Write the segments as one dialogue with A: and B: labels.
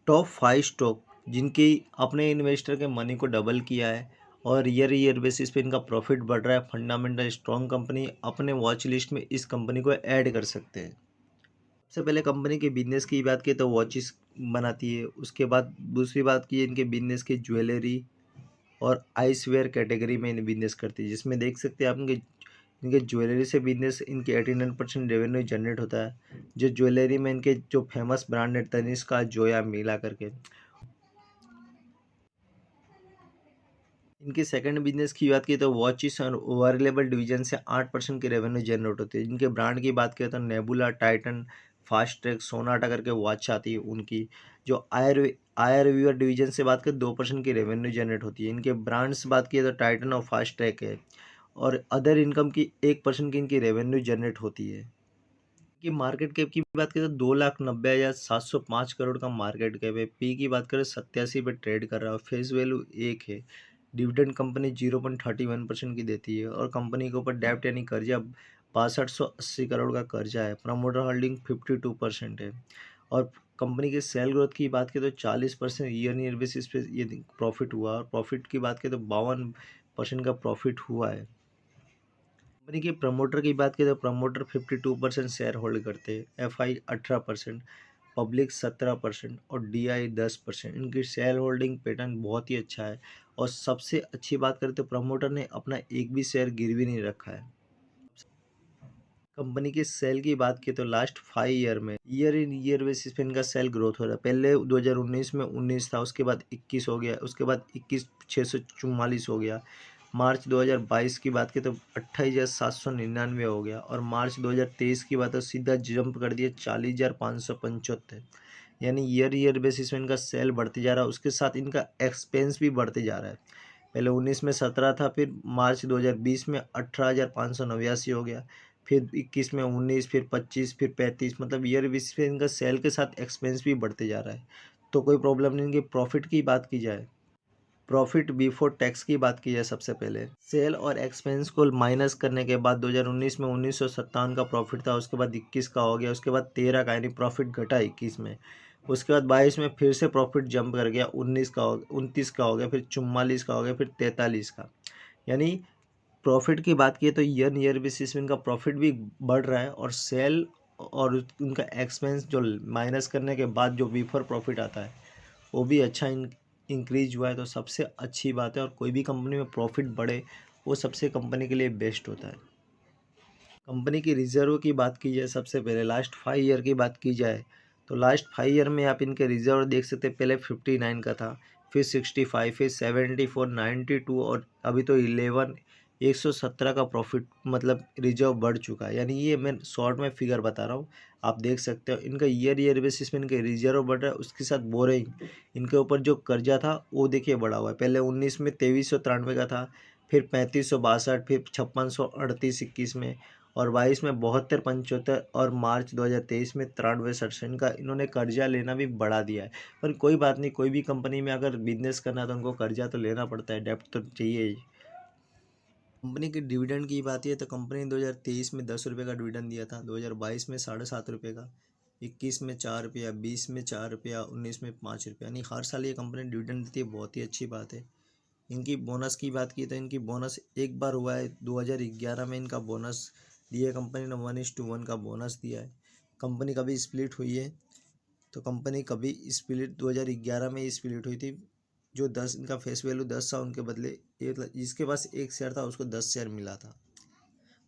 A: Top 5 stock जिनकी अपने investor के मनी को डबल किया है और ईयर बेसिस पे इनका प्रॉफिट बढ़ रहा है। फंडामेंटल स्ट्रॉन्ग कंपनी, अपने वॉच लिस्ट में इस कंपनी को ऐड कर सकते हैं। सबसे पहले कंपनी के बिजनेस की बात की तो वॉचेस बनाती है। उसके बाद दूसरी बात की इनके बिजनेस की ज्वेलरी और आइसवेयर कैटेगरी में इन्हें बिजनेस करती है, जिसमें देख सकते हैं आप इनके इनके ज्वेलरी से बिजनेस इनके 89% रेवेन्यू जनरेट होता है। जो ज्वेलरी में इनके जो फेमस ब्रांड है तनिष्का, जोया, मिला करके। इनके सेकंड बिजनेस की बात की तो वॉचेस और वेयरेबल डिवीजन से 8% की रेवेन्यू जनरेट होती है। इनके ब्रांड की बात करें तो nebula, Titan, fast track, Sonata करके वॉच आती है उनकी। जो आयरवियर डिवीजन से बात करें 2% की रेवेन्यू जनरेट होती है। इनके ब्रांड्स बात की तो टाइटन और फास्ट ट्रैक है। और अदर इनकम की 1% की इनकी रेवेन्यू जनरेट होती है। कि मार्केट कैप की बात करें तो 2,90,705 करोड़ का मार्केट कैप है। पी की बात करें 87 पे ट्रेड कर रहा है। फेस वैल्यू 1 है। डिविडेंड कंपनी 0.31% की देती है और कंपनी के ऊपर डेब्ट यानी कर्जा 6280 करोड़ का कर्जा है। प्रमोटर होल्डिंग 52% है। और कंपनी के सेल ग्रोथ की बात करें तो 40% ईयर बेसिस पे ये प्रॉफिट हुआ। और प्रॉफिट की बात करें तो 52% का प्रॉफिट हुआ है। कंपनी के प्रमोटर की बात करें तो प्रमोटर 52% शेयर होल्ड करते हैं। एफआई 18%, पब्लिक 17% और डीआई 10%। इनकी शेयर होल्डिंग पैटर्न बहुत ही अच्छा है। और सबसे अच्छी बात करें तो प्रमोटर ने अपना एक भी शेयर गिरवी नहीं रखा है। कंपनी की सेल की बात की तो लास्ट 5 ईयर में ईयर इन ईयर बेसिस पे इनका सेल ग्रोथ हो रहा है। पहले 2019 में 19 था, उसके बाद 21 हो गया, उसके बाद 21,644 हो गया। मार्च 2022 की बात की तो 28,799 हो गया। और मार्च 2023 की बात तो सीधा जंप कर दिया 40,575। यानी ईयर बेसिस में इनका सेल बढ़ते जा रहा है, उसके साथ इनका एक्सपेंस भी बढ़ते जा रहा है। पहले 19 में 17 था, फिर मार्च 2020 में 18,589 हो गया, फिर 21 में 19, फिर 25, फिर 35। मतलब ईयर बेसिस पे इनका सेल के साथ एक्सपेंस भी बढ़ते जा रहा है। तो कोई प्रॉब्लम नहीं। इनकी प्रॉफिट की बात की जाए, प्रॉफिट बिफोर टैक्स की बात की जाए, सबसे पहले सेल और एक्सपेंस को माइनस करने के बाद 2019 में 1957 का प्रॉफिट था, उसके बाद 21 का हो गया, उसके बाद 13 का, यानी प्रॉफिट घटा 21 में। उसके बाद 22 में फिर से प्रॉफिट जंप कर गया, 19 का 29 का हो गया, फिर 44 का हो गया, फिर 43 का। यानी प्रॉफिट की बात की तो ईयर बेसिस में इनका प्रॉफिट भी बढ़ रहा है। और सेल और उनका एक्सपेंस जो माइनस करने के बाद जो बिफोर प्रॉफिट आता है वो भी अच्छा इंक्रीज हुआ है। तो सबसे अच्छी बात है। और कोई भी कंपनी में प्रॉफिट बढ़े वो सबसे कंपनी के लिए बेस्ट होता है। कंपनी की रिजर्व की बात की जाए, सबसे पहले लास्ट 5 ईयर की बात की जाए तो लास्ट 5 ईयर में आप इनके रिजर्व देख सकते हैं। पहले 59 का था, फिर 65, फिर 74, 92 और अभी तो 117 का प्रॉफिट, मतलब रिजर्व बढ़ चुका है। यानी ये मैं शॉर्ट में फिगर बता रहा हूँ, आप देख सकते हो। इनका ईयर बेसिस में इनके रिजर्व बढ़ रहा है, उसके साथ बोरिंग इनके ऊपर जो कर्जा था वो देखिए बढ़ा हुआ है। पहले 19 में 2393 का था, फिर 3562, फिर 5638 21 में, और 22 में 7275, और मार्च 2023 में 9367 का इन्होंने कर्जा लेना भी बढ़ा दिया है। पर कोई बात नहीं, कोई भी कंपनी में अगर बिजनेस करना है तो उनको कर्जा तो लेना पड़ता है, डेब्ट तो चाहिए ही। कंपनी की डिविडेंड की बात है तो कंपनी ने 2023 में 10 रुपये का डिविडेंड दिया था, 2022 में 7.5 रुपये का, 21 में 4 रुपया, 20 में 4 रुपया, 19 में 5 रुपया। यानी हर साल ये कंपनी डिविडेंड देती है, बहुत ही अच्छी बात है। इनकी बोनस की बात की तो इनकी बोनस एक बार हुआ है, 2011 में इनका बोनस दिया। कंपनी ने 1:1 का बोनस दिया है। कंपनी कभी स्प्लिट हुई है तो कंपनी कभी स्प्लिट 2011 में ही स्प्लिट हुई थी। जो 10, इनका फेस वैल्यू 10 था, उनके बदले एक, जिसके पास एक शेयर था उसको 10 शेयर मिला था।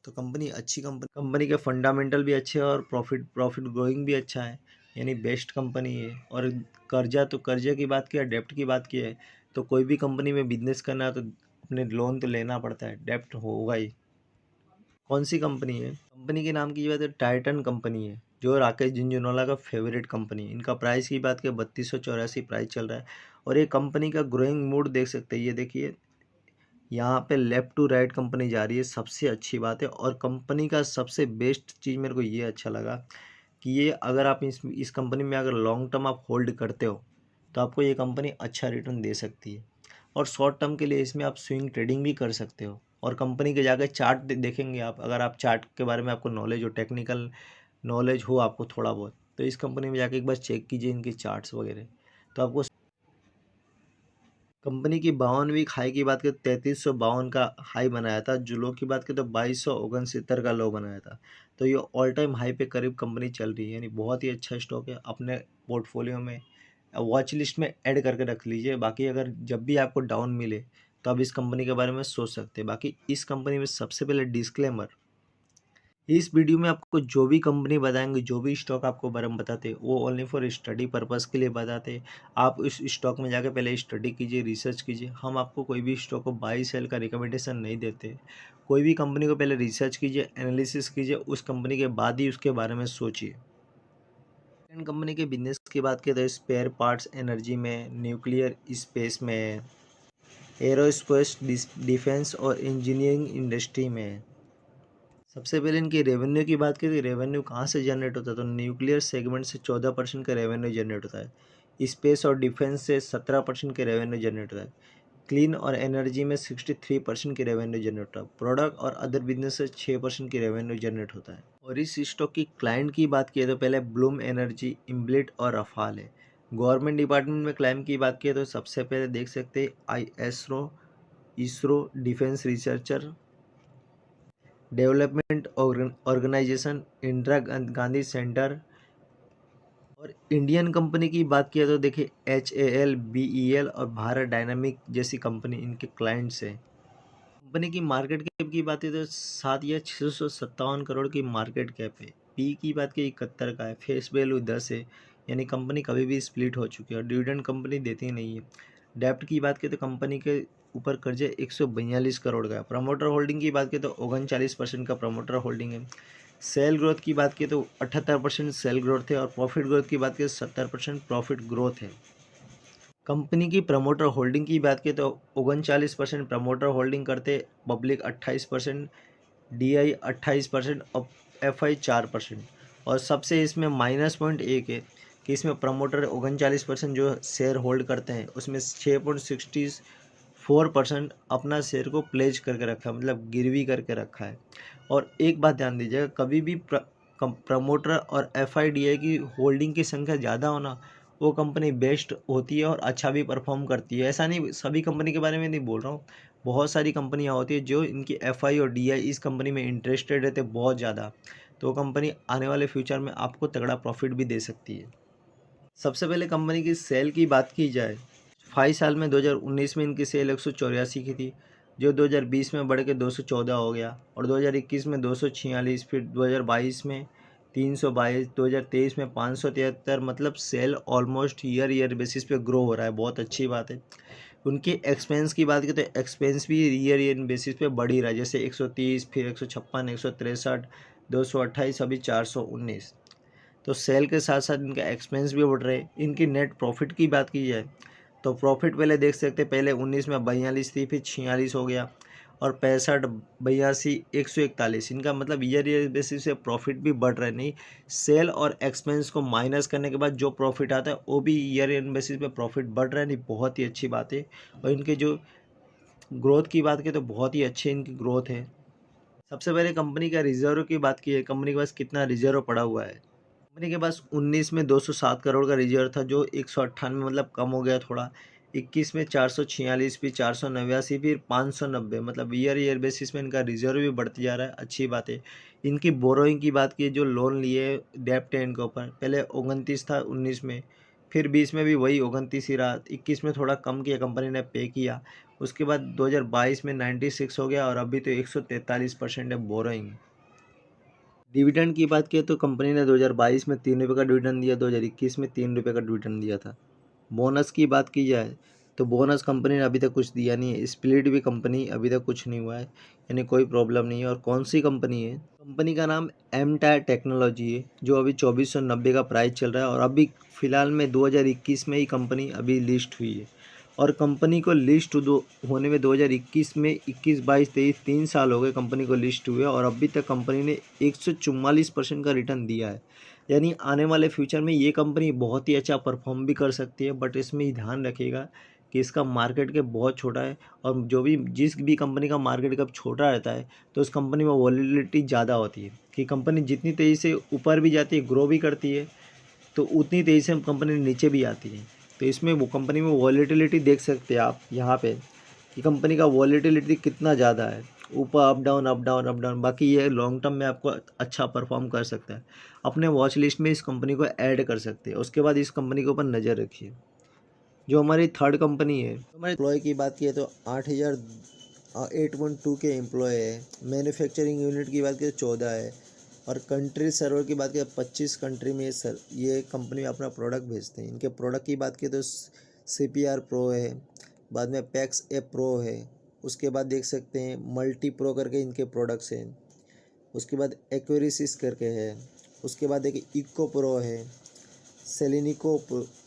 A: तो कंपनी अच्छी कंपनी के फंडामेंटल भी अच्छे हैं और प्रॉफिट ग्रोइंग भी अच्छा है। यानी बेस्ट कंपनी है। और कर्जा, तो कर्जे की बात किया, डेप्ट की बात की है तो कोई भी कंपनी में बिजनेस करना है तो अपने लोन तो लेना पड़ता है, डेप्ट होगा ही। कौन सी कंपनी है? कंपनी के नाम की बात है, टाइटन कंपनी है, जो राकेश झुनझुनवाला का फेवरेट कंपनी है। इनका प्राइस की बात करें 3284 प्राइस चल रहा है। और ये कंपनी का ग्रोइंग मूड देख सकते हैं, ये देखिए यहाँ पे लेफ्ट टू राइट कंपनी जा रही है, सबसे अच्छी बात है। और कंपनी का सबसे बेस्ट चीज़ मेरे को ये अच्छा लगा कि ये, अगर आप इस कंपनी में अगर लॉन्ग टर्म आप होल्ड करते हो तो आपको ये कंपनी अच्छा रिटर्न दे सकती है। और शॉर्ट टर्म के लिए इसमें आप स्विंग ट्रेडिंग भी कर सकते हो। और कंपनी के जाकर चार्ट देखेंगे आप, अगर आप चार्ट के बारे में आपको नॉलेज हो, टेक्निकल नॉलेज हो आपको थोड़ा बहुत, तो इस कंपनी में जाके एक बार चेक कीजिए इनके चार्ट्स वगैरह, तो आपको कंपनी की 52वीं हाई की बात करें 3352 का हाई बनाया था, जो लो की बात करें तो 2269 का लो बनाया था। तो ये ऑल टाइम हाई पे करीब कंपनी चल रही है, यानी बहुत ही अच्छा स्टॉक है। अपने पोर्टफोलियो में वॉच लिस्ट में ऐड करके रख लीजिए। बाकी अगर जब भी आपको डाउन मिले तो आप इस कंपनी के बारे में सोच सकते हैं। बाकी इस कंपनी में सबसे पहले डिस्क्लेमर, इस वीडियो में आपको जो भी कंपनी बताएंगे, जो भी स्टॉक आपको बारे में बताते वो ओनली फॉर स्टडी पर्पस के लिए बताते। आप इस स्टॉक में जाकर पहले स्टडी कीजिए, रिसर्च कीजिए। हम आपको कोई भी स्टॉक को बाई सेल का रिकमेंडेशन नहीं देते। कोई भी कंपनी को पहले रिसर्च कीजिए, एनालिसिस कीजिए, उस कंपनी के बाद ही उसके बारे में सोचिए। कंपनी के बिजनेस की बात करें तो स्पेयर पार्ट्स एनर्जी में, न्यूक्लियर स्पेस में, एरोस्पेस डिफेंस और इंजीनियरिंग इंडस्ट्री में। सबसे पहले इनकी रेवेन्यू की बात करें तो रेवेन्यू कहाँ से जनरेट होता है, तो न्यूक्लियर सेगमेंट से 14% का रेवेन्यू जनरेट होता है। स्पेस और डिफेंस से 17% के रेवेन्यू जनरेट होता है। क्लीन और एनर्जी में 63% की रेवेन्यू जनरेट होता है। प्रोडक्ट और अदर बिजनेस से 6% की रेवेन्यू जनरेट होता है। और इस स्टॉक की क्लाइंट की बात की तो पहले ब्लूम एनर्जी, इम्ब्लिट और रफाल है। गवर्नमेंट डिपार्टमेंट में क्लाइंट की बात की तो सबसे पहले देख सकते हैं ISRO, ISRO, defence researcher development organisation, Indira Gandhi centre. और इंडियन कंपनी की बात किया तो देखिए HAL, BEL और भारत डायनामिक जैसी कंपनी इनके क्लाइंट्स हैं। कंपनी की मार्केट कैप की बात की तो 7 या 657 करोड़ की मार्केट कैप है। पी की बात की 71 का है। फेस वैल्यू 10 है, यानी कंपनी कभी भी स्प्लिट हो चुकी है और डिविडेंड कंपनी देती नहीं है। डेप्ट की बात करें तो कंपनी के ऊपर कर्जे 142 करोड़ का है। प्रमोटर होल्डिंग की बात करें तो 39% का प्रमोटर होल्डिंग है। सेल ग्रोथ की बात करें तो 78% सेल ग्रोथ है और प्रॉफिट ग्रोथ की बात करें 70% प्रॉफिट ग्रोथ है। कंपनी की प्रमोटर होल्डिंग की बात करें तो 39% प्रमोटर होल्डिंग करते, पब्लिक 28%, DI 28% और FI 4%। और सबसे इसमें माइनस पॉइंट एक है कि इसमें प्रमोटर 39% जो शेयर होल्ड करते हैं उसमें 6.64% अपना शेयर को प्लेज करके रखा है, मतलब गिरवी करके रखा है। और एक बात ध्यान दीजिएगा, कभी भी प्रमोटर और FIDI की होल्डिंग की संख्या ज़्यादा होना वो कंपनी बेस्ट होती है और अच्छा भी परफॉर्म करती है। ऐसा नहीं सभी कंपनी के बारे में नहीं बोल रहा हूँ, बहुत सारी कंपनियाँ होती है जो इनकी FI और DI इस कंपनी में इंटरेस्टेड रहते बहुत ज़्यादा, तो कंपनी आने वाले फ्यूचर में आपको तगड़ा प्रॉफिट भी दे सकती है। सबसे पहले कंपनी की सेल की बात की जाए, 5 साल में 2019 में इनकी सेल 184 की थी, जो 2020 में बढ़ के 214 हो गया, और 2021 में 246, फिर 2022 में 322, 2023 में 573। मतलब सेल ऑलमोस्ट ईयर बेसिस पे ग्रो हो रहा है, बहुत अच्छी बात है। उनके एक्सपेंस की बात करें तो एक्सपेंस भी ईयर बेसिस पे बढ़ ही रहा है, जैसे 130, फिर 156, 163, 228, अभी 419। तो सेल के साथ साथ इनका एक्सपेंस भी बढ़ रहे हैं। इनकी नेट प्रॉफिट की बात की जाए तो प्रॉफिट पहले देख सकते हैं, पहले 19 में 42 थी, फिर 46 हो गया, और 65, 82, 141। इनका मतलब ईयर बेसिस से प्रॉफिट भी बढ़ रहा है। नहीं, सेल और एक्सपेंस को माइनस करने के बाद जो प्रॉफिट आता है वो भी ईयर बेसिस पे प्रॉफिट बढ़ रहा है। नहीं, बहुत ही अच्छी बात है। और इनके जो ग्रोथ की बात की तो बहुत ही अच्छी इनकी ग्रोथ है। सबसे पहले कंपनी का रिजर्व की बात की है, कंपनी के पास कितना रिजर्व पड़ा हुआ है। कंपनी के पास 19 में 207 करोड़ का रिजर्व था, जो 198 मतलब कम हो गया थोड़ा। 21 में 446, फिर 489, फिर 590। मतलब ईयर बेसिस में इनका रिजर्व भी बढ़ती जा रहा है, अच्छी बात है। इनकी बोरोइंग की बात की, जो लोन लिए डेप्ट है इनके ऊपर, पहले 29 था 19 में, फिर 20 में भी वही 29 ही रहा, 21 में थोड़ा कम किया कंपनी ने पे किया। उसके बाद 2022 में 96 हो गया, और अभी तो 143% है बोरोइंग। डिविडेंड की बात किया तो कंपनी ने 2022 में 3 रुपये का डिविडेंड दिया, 2021 में 3 रुपये का डिविडेंड दिया था। बोनस की बात की जाए तो बोनस कंपनी ने अभी तक कुछ दिया नहीं है। स्प्लिट भी कंपनी अभी तक कुछ नहीं हुआ है, यानी कोई प्रॉब्लम नहीं है। और कौन सी कंपनी है, कंपनी का नाम एम टायर टेक्नोलॉजी है, जो अभी 2490 का प्राइस चल रहा है, और अभी फ़िलहाल में 2021 में ही कंपनी अभी लिस्ट हुई है। और कंपनी को लिस्ट होने में 2021 में 21, 22, 23 3 साल हो गए कंपनी को लिस्ट हुए, और अभी तक कंपनी ने 144% का रिटर्न दिया है। यानी आने वाले फ्यूचर में ये कंपनी बहुत ही अच्छा परफॉर्म भी कर सकती है, बट इसमें ही ध्यान रखिएगा कि इसका मार्केट कैप बहुत छोटा है। और जो भी जिस भी कंपनी का मार्केट कैप छोटा रहता है तो उस कंपनी में वॉलीटिलिटी ज़्यादा होती है, कि कंपनी जितनी तेज़ी से ऊपर भी जाती है, ग्रो भी करती है, तो उतनी तेज़ी से कंपनी नीचे भी आती है। तो इसमें वो कंपनी में वॉलेटिलिटी देख सकते हैं आप यहाँ पे कि कंपनी का वॉलेटिलिटी कितना ज़्यादा है, ऊपर up down up down up down. बाकी ये लॉन्ग टर्म में आपको अच्छा परफॉर्म कर सकता है। अपने वॉच लिस्ट में इस कंपनी को ऐड कर सकते हैं। उसके बाद इस कंपनी के ऊपर नज़र रखिए। जो हमारी थर्ड कंपनी है, हमारे एम्प्लॉय की बात की तो 8,812 के एम्प्लॉय है। मैन्युफैक्चरिंग यूनिट की बात की तो 14 है। और कंट्री सर्वर की बात की 25 कंट्री में ये कंपनी अपना प्रोडक्ट भेजते हैं। इनके प्रोडक्ट की बात की तो CPR प्रो है, बाद में पैक्स ए प्रो है, उसके बाद देख सकते हैं मल्टी प्रो करके इनके प्रोडक्ट्स हैं, उसके बाद एक्वेरिसिस करके है, उसके बाद एक इको प्रो है, सेलिनिको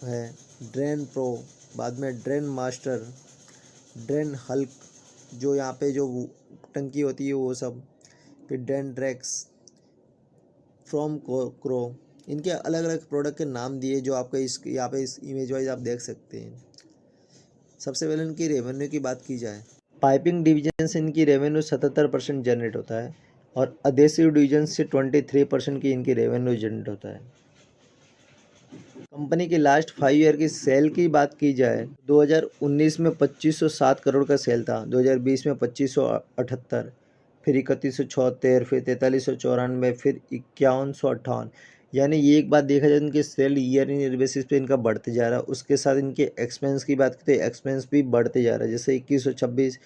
A: है, ड्रेन प्रो, बाद में ड्रेन मास्टर, ड्रेन हल्क जो यहाँ पे जो टंकी होती है वो सब, फिर ड्रेन ड्रैक्स, फ्रॉम क्रो। इनके अलग अलग प्रोडक्ट के नाम दिए जो आपको इस यहाँ पे इस इमेज वाइज आप देख सकते हैं। सबसे पहले इनकी रेवेन्यू की बात की जाए, पाइपिंग डिवीजन से इनकी रेवेन्यू 77% जनरेट होता है और अधेसिव डिवीजन से 23% की इनकी रेवेन्यू जनरेट होता है। कंपनी की लास्ट 5 ईयर की सेल की बात की जाए, 2019 में 2507 करोड़ का सेल था, 2020 में 2578, फिर 3176, फिर 4394, फिर 5158। यानी ये एक बात देखा जाए इनके sale year in year basis पे इनका बढ़ते जा रहा है। उसके साथ इनके एक्सपेंस की बात करते हैं, एक्सपेंस भी बढ़ते जा रहा है। जैसे 2126,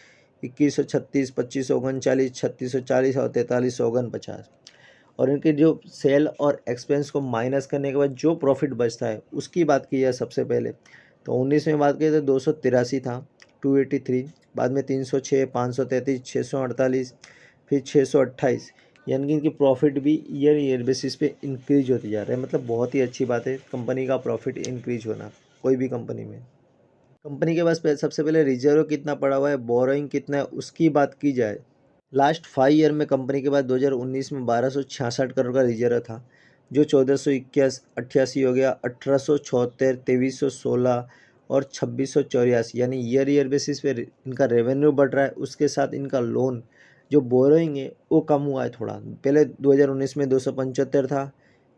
A: 2136, 2539, 3640 और 4349। और इनके जो सेल और एक्सपेंस को माइनस करने के बाद जो प्रॉफिट बचता है उसकी बात की जाए सबसे पहले, तो 19 में बात की तो 283 था, 283, बाद में 306, 533, 648, फिर 628। यानी कि इनकी प्रॉफिट भी ईयर बेसिस पे इंक्रीज होती जा रहा है। मतलब बहुत ही अच्छी बात है कंपनी का प्रॉफिट इंक्रीज होना कोई भी कंपनी में। कंपनी के पास सबसे पहले रिजर्व कितना पड़ा हुआ है, बोरोइंग कितना है, उसकी बात की जाए, लास्ट 5 ईयर में कंपनी के पास 2019 में 1266 करोड़ का रिजर्व था, जो 1488 हो गया, 1874, 2316 और 2684। यानी ईयर बेसिस पे इनका रेवेन्यू बढ़ रहा है। उसके साथ इनका लोन जो बोरोइंग है वो कम हुआ है थोड़ा। पहले 2019 में 275 था,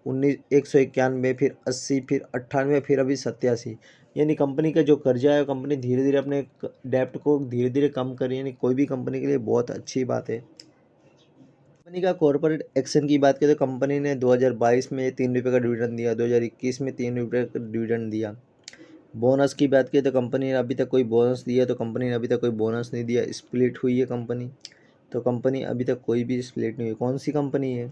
A: 191, फिर 80, फिर 98, फिर अभी 87। यानी कंपनी का जो कर्जा है कंपनी धीरे धीरे अपने डेप्ट को धीरे धीरे कम कर रही है। यानी कोई भी कंपनी के लिए बहुत अच्छी बात है। कंपनी का कॉर्पोरेट एक्शन की बात करें तो कंपनी ने 2022 में 3 रुपये का डिविडेंड दिया, 2021 में 3 रुपये का डिविडेंड दिया। बोनस की बात करें तो कंपनी ने अभी तक कोई बोनस दिया तो कंपनी ने अभी तक कोई बोनस नहीं दिया। स्प्लिट हुई है कंपनी, तो कंपनी अभी तक कोई भी स्प्लिट नहीं हुई। कौन सी कंपनी है?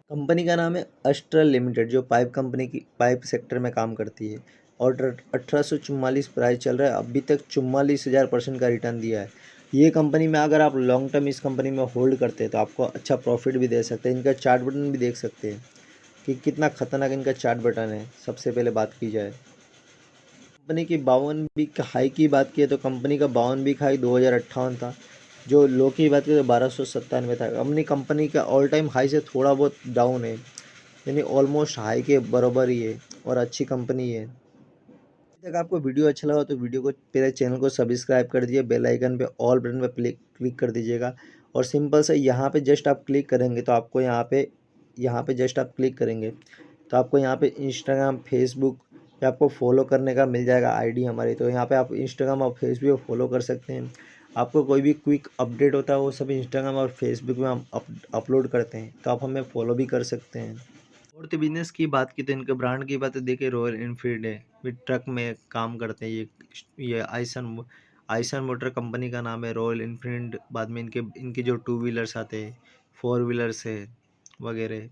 A: कंपनी का नाम है अस्ट्रल लिमिटेड, जो पाइप कंपनी की पाइप सेक्टर में काम करती है। और 1844 प्राइस चल रहा है, अभी तक 44,000% का रिटर्न दिया है। ये कंपनी में अगर आप लॉन्ग टर्म इस कंपनी में होल्ड करते हैं तो आपको अच्छा प्रॉफिट भी दे सकते हैं। इनका चार्ट बटन भी देख सकते हैं कि कितना खतरनाक इनका चार्ट बटन है। सबसे पहले बात की जाए कंपनी की 52 वीक हाई की बात की तो कंपनी का 52 वीक हाई 2058 था। जो लो की बात करें तो 1297 था। अपनी कंपनी का ऑल टाइम हाई से थोड़ा बहुत डाउन है, यानी ऑलमोस्ट हाई के बराबर ही है और अच्छी कंपनी है। अभी तक आपको वीडियो अच्छा लगा तो वीडियो को पहले चैनल को सब्सक्राइब कर दीजिए, बेल आइकन पे ऑल बटन पे क्लिक कर दीजिएगा। और सिंपल से यहाँ पे जस्ट आप क्लिक करेंगे तो आपको यहाँ पे जस्ट आप क्लिक करेंगे तो आपको यहाँ पे इंस्टाग्राम, फेसबुक पे आपको फॉलो करने का मिल जाएगा आईडी हमारी। तो यहाँ पे आप इंस्टाग्राम और फेसबुक पे फॉलो कर सकते हैं। आपको कोई भी क्विक अपडेट होता है वो सब इंस्टाग्राम और फेसबुक में हम अपलोड करते हैं, तो आप हमें फॉलो भी कर सकते हैं। और तो बिजनेस की बात की तो इनके ब्रांड की बात देखिए, रॉयल इनफील्ड है, फिर ट्रक में काम करते हैं। ये आइसन मोटर कंपनी का नाम है, रॉयल इनफील्ड। बाद में इनके इनके जो 2 व्हीलर्स आते हैं, 4 व्हीलर्स है वगैरह।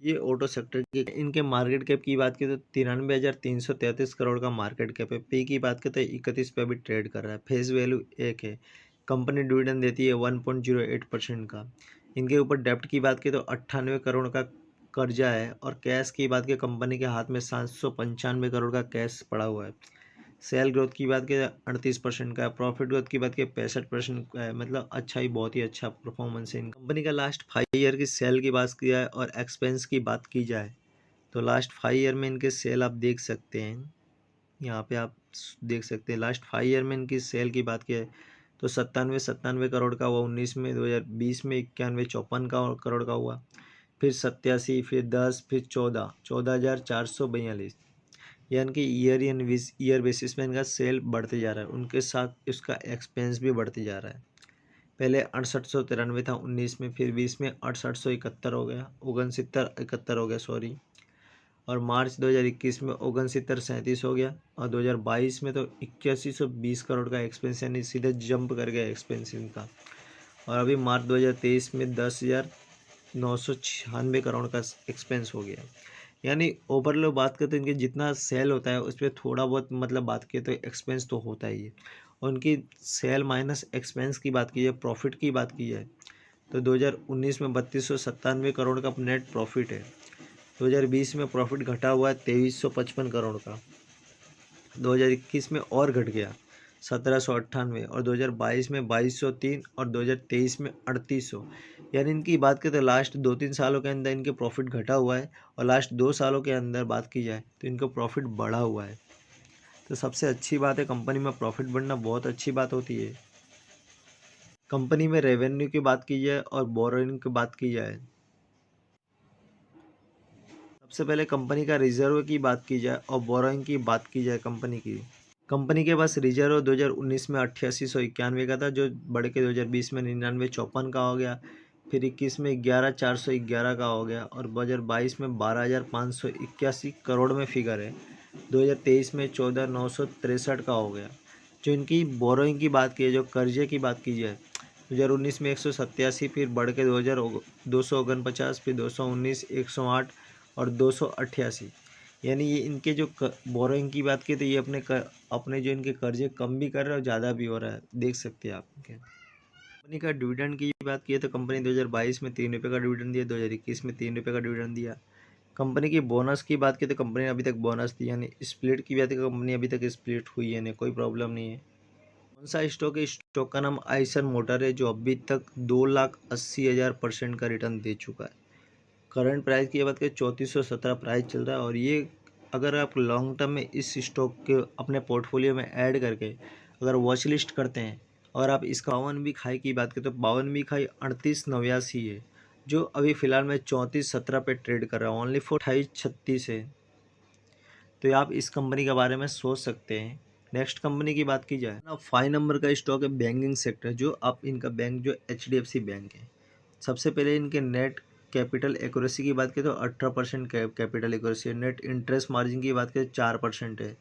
A: ये ऑटो सेक्टर की इनके मार्केट कैप की बात की तो 93,333 करोड़ का मार्केट कैप है। पे की बात करते हैं 31 पे भी ट्रेड कर रहा है। फेस वैल्यू 1 है। कंपनी डिविडेंड देती है 1.08% का। इनके ऊपर डेप्ट की बात की तो 98 करोड़ का कर्जा है। और कैश की बात की कंपनी के हाथ में 795 करोड़ का कैश पड़ा हुआ है। सेल ग्रोथ की बात करें 38% का है। प्रॉफिट ग्रोथ की बात करें 65% का है। मतलब अच्छा ही बहुत ही अच्छा परफॉर्मेंस है कंपनी का। लास्ट 5 ईयर की सेल की बात की जाए और एक्सपेंस की बात की जाए तो लास्ट 5 ईयर में इनके सेल आप देख सकते हैं। यहाँ पे आप देख सकते हैं लास्ट 5 ईयर में इनकी सेल की बात की जाए तो 97 करोड़ का हुआ 19 में, 2020 में 91 54 करोड़ का हुआ, फिर 87, फिर 10, फिर 14 14,442। यानी कि ईयर बेसिस में इनका सेल बढ़ते जा रहा है, उनके साथ इसका एक्सपेंस भी बढ़ते जा रहा है। पहले 6893 था 19 में, फिर 20 में 6871 हो गया, 6971 हो गया सॉरी, और मार्च 2021 में 6937 हो गया, और 2022 में तो 8120 करोड़ का एक्सपेंस, यानी सीधे जंप कर गया एक्सपेंस इनका। और अभी मार्च 2023 में 10,996 करोड़ का एक्सपेंस हो गया। यानी ओवरऑल बात करें तो इनके जितना सेल होता है उस पर थोड़ा बहुत मतलब बात किए तो एक्सपेंस तो होता ही है। और उनकी सेल माइनस एक्सपेंस की बात की जाए, प्रॉफिट की बात की जाए, तो 2019 में 3297 करोड़ का नेट प्रॉफिट है। 2020 में प्रॉफिट घटा हुआ है 2355 करोड़ का, 2021 में और घट गया 1798, और 2022 में 2203, और 2023 में 3800। यानी इनकी बात करें तो लास्ट 2-3 सालों के अंदर इनके प्रॉफिट घटा हुआ है, और लास्ट 2 सालों के अंदर बात की जाए तो इनका प्रॉफिट बढ़ा हुआ है। तो सबसे अच्छी बात है, कंपनी में प्रॉफिट बढ़ना बहुत अच्छी बात होती है। कंपनी में रेवेन्यू की बात की जाए और बोरोइंग की बात की जाए, सबसे पहले कंपनी का रिजर्व की बात की जाए और बोरोइंग की बात की जाए कंपनी के पास रिजर्व 2019 में 8891 का था, जो बढ़ के 2020 में 9954 का हो गया, फिर 21 में 11411 का हो गया, और 2022 में 12581 करोड़ में फिगर है, 2023 में 14963 का हो गया। जो इनकी बोरोइंग की बात की है, जो कर्जे की बात की जाए, 2019 में 187, फिर बढ़ के 249, फिर 219, 108 और 288। यानी ये इनके जो बोरोइंग की बात की तो ये अपने जो इनके कर्जे कम भी कर रहे हैं और ज़्यादा भी हो रहा है, देख सकते हैं आप। कंपनी का डिविडेंड की बात की तो कंपनी 2022 में 3 रुपये का डिविडेंड दिया, 2021 में 3 रुपये का डिविडेंड दिया। कंपनी की बोनस की बात की तो कंपनी ने अभी तक बोनस दिया नहीं। स्प्लिट की बात की कंपनी अभी तक स्प्लिट हुई है नहीं, कोई प्रॉब्लम नहीं है। कौन सा स्टॉक है? स्टॉक का नाम आइसर मोटर है, जो अभी तक 2,80,000% का रिटर्न दे चुका है। करंट प्राइस की बात करें 3417 प्राइस चल रहा है, और ये अगर आप लॉन्ग टर्म में इस स्टॉक के अपने पोर्टफोलियो में ऐड करके अगर वॉच लिस्ट करते हैं, और आप इसका 52 की बात करें तो 52 3889 है, जो अभी फ़िलहाल में 3417 पे ट्रेड कर रहा है, ओनली फॉर 2836 है। तो आप इस कंपनी के बारे में सोच सकते हैं। नेक्स्ट कंपनी की बात की जाए ना, 5 नंबर का स्टॉक है बैंकिंग सेक्टर, जो आप इनका बैंक जो HDFC बैंक है। सबसे पहले इनके नेट कैपिटल एक्यूरेसी की बात करें तो 18% कैपिटल एक्यूरेसी है। नेट इंटरेस्ट मार्जिन की बात करें 4% है।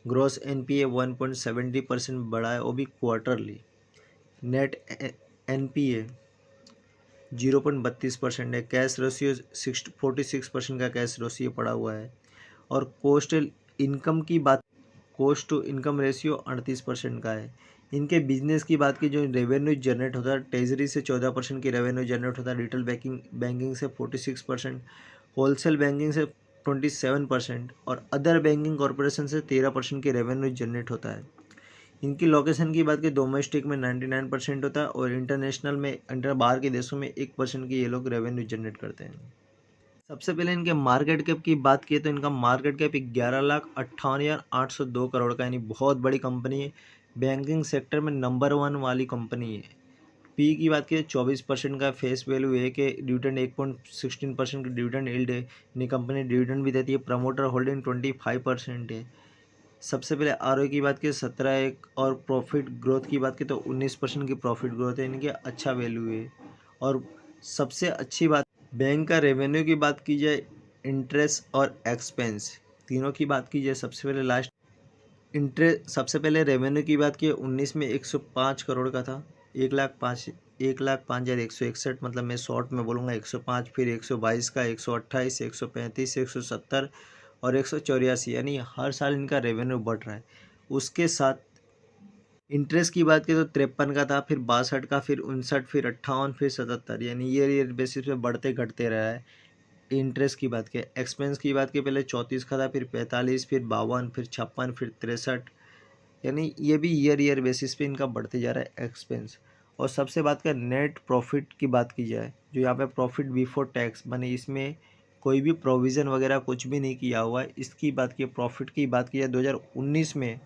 A: ग्रॉस NPA 1.70% बढ़ा है, वो भी क्वार्टरली। नेट NPA 0.32% है। कैश रेशियो 46% का कैश रेशियो पड़ा हुआ है। और कोस्ट टू इनकम रेशियो 38% का है। इनके बिजनेस की बात की, जो रेवेन्यू जनरेट होता है, ट्रेजरी से 14% की रेवेन्यू जनरेट होता है, रिटेल बैंकिंग से 46%, होलसेल बैंकिंग से 27%, और अदर बैंकिंग कॉरपोरेशन से 13% की रेवेन्यू जनरेट होता है। इनकी लोकेशन की बात की, डोमेस्टिक में 99% होता है, और इंटरनेशनल में बाहर के देशों में 1% की ये लोग रेवेन्यू जनरेट करते हैं। सबसे पहले इनके मार्केट कैप की बात की तो इनका मार्केट कैप 11,58,802 करोड़ का, यानी बहुत बड़ी कंपनी है। बैंकिंग सेक्टर में नंबर 1 वाली कंपनी है। पी की बात की 24% का फेस वैल्यू है, कि डिविडेंड 1.16% की डिविडेंड यील्ड है, यानी कंपनी डिविडेंड भी देती है। प्रमोटर होल्डिंग 25% है। सबसे पहले ROE की बात की 17 और प्रॉफिट ग्रोथ की बात की तो 19% की प्रॉफिट ग्रोथ है, इनकी अच्छा वैल्यू है। और सबसे अच्छी बात, बैंक का रेवेन्यू की बात की जाए, इंटरेस्ट और एक्सपेंस तीनों की बात की जाए, सबसे पहले रेवेन्यू की बात की 19 में 105 करोड़ का था, 1,05,161, मतलब मैं शॉर्ट में बोलूँगा 105, फिर 122 का, 128, 135, 170 और 184, यानी हर साल इनका रेवेन्यू बढ़ रहा है। उसके साथ इंटरेस्ट की बात की तो 53 का था, फिर 62 का, फिर 59, फिर 58, फिर 77, यानी ईयर बेसिस पे बढ़ते घटते रहा है। इंटरेस्ट की बात की, एक्सपेंस की बात की पहले 34 का था, फिर 45, फिर 52, फिर 56, फिर 63, यानी ये भी ईयर बेसिस पे इनका बढ़ते जा रहा है एक्सपेंस। और सबसे बात कर नेट प्रॉफिट की बात की जाए, जो यहाँ पे प्रॉफिट बिफोर टैक्स माने इसमें कोई भी प्रोविज़न वगैरह कुछ भी नहीं किया हुआ है, इसकी बात की प्रॉफिट की बात की जाए 2019 में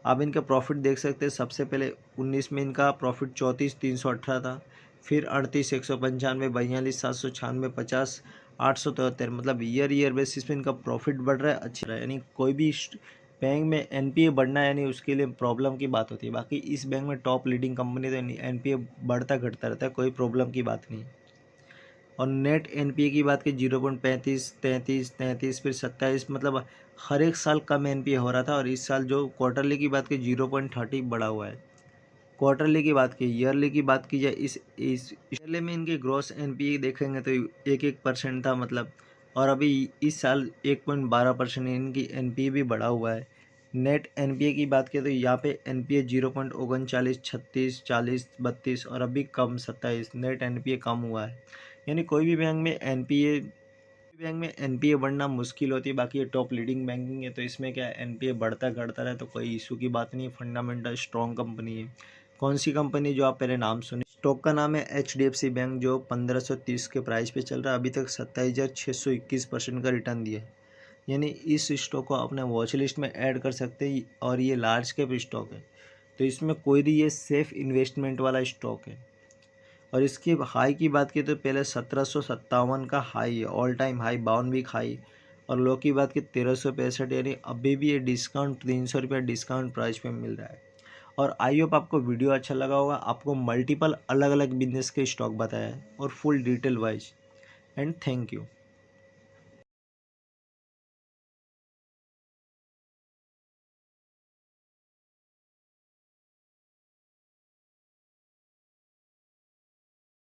A: आप इनका प्रॉफिट देख सकते हैं। सबसे पहले 19 में इनका प्रॉफिट 34,318 था, फिर 38,195, 42,796, 50, 873, मतलब ईयर बेसिस पे इनका प्रॉफिट बढ़ रहा है, अच्छा रहा है। यानी कोई भी बैंक में एनपीए बढ़ना है यानी उसके लिए प्रॉब्लम की बात होती है। बाकी इस बैंक में टॉप लीडिंग कंपनी तो एनपीए बढ़ता घटता रहता है, कोई प्रॉब्लम की बात नहीं। और नेट एनपीए की बात की 0.35, 33, फिर 27, मतलब हर एक साल कम एनपीए हो रहा था। और इस साल जो क्वार्टरली की बात की 0.30 बढ़ा हुआ है। क्वार्टरली की बात की, ईयरली की बात की जाए, इस ईयरली में इनके ग्रॉस एनपीए देखेंगे तो 1% था मतलब। और अभी इस साल 1.12% इनकी एनपीए भी बढ़ा हुआ है। नेट एनपीए की बात करें तो यहाँ पे एनपीए 0.39, 36, 40, 32 और अभी कम 27, नेट एनपीए कम हुआ है। यानी कोई भी बैंक में एनपीए बढ़ना मुश्किल होती है। बाकी ये टॉप लीडिंग बैंकिंग है तो इसमें क्या है, एनपीए बढ़ता घटता रहे तो कोई इशू की बात नहीं है। फंडामेंटल स्ट्रॉन्ग कंपनी है। कौन सी कंपनी, जो आप पहले नाम सुने, स्टॉक का नाम है एचडीएफसी बैंक, जो 1530 के प्राइस पे चल रहा है। अभी तक 27,621% का रिटर्न दिया है। यानी इस स्टॉक को अपने वॉच लिस्ट में ऐड कर सकते हैं। और ये लार्ज कैप स्टॉक है तो इसमें कोई भी, ये सेफ इन्वेस्टमेंट वाला स्टॉक है। और इसकी हाई की बात की तो पहले 1757 का हाई है, all time high, 52 week high. और लो की बात की 1365, यानी अभी भी ये डिस्काउंट 300 रुपया डिस्काउंट प्राइस पे मिल रहा है। और आई होप आपको वीडियो अच्छा लगा होगा। आपको मल्टीपल अलग अलग बिजनेस के स्टॉक बताया है और full detail wise. And thank you.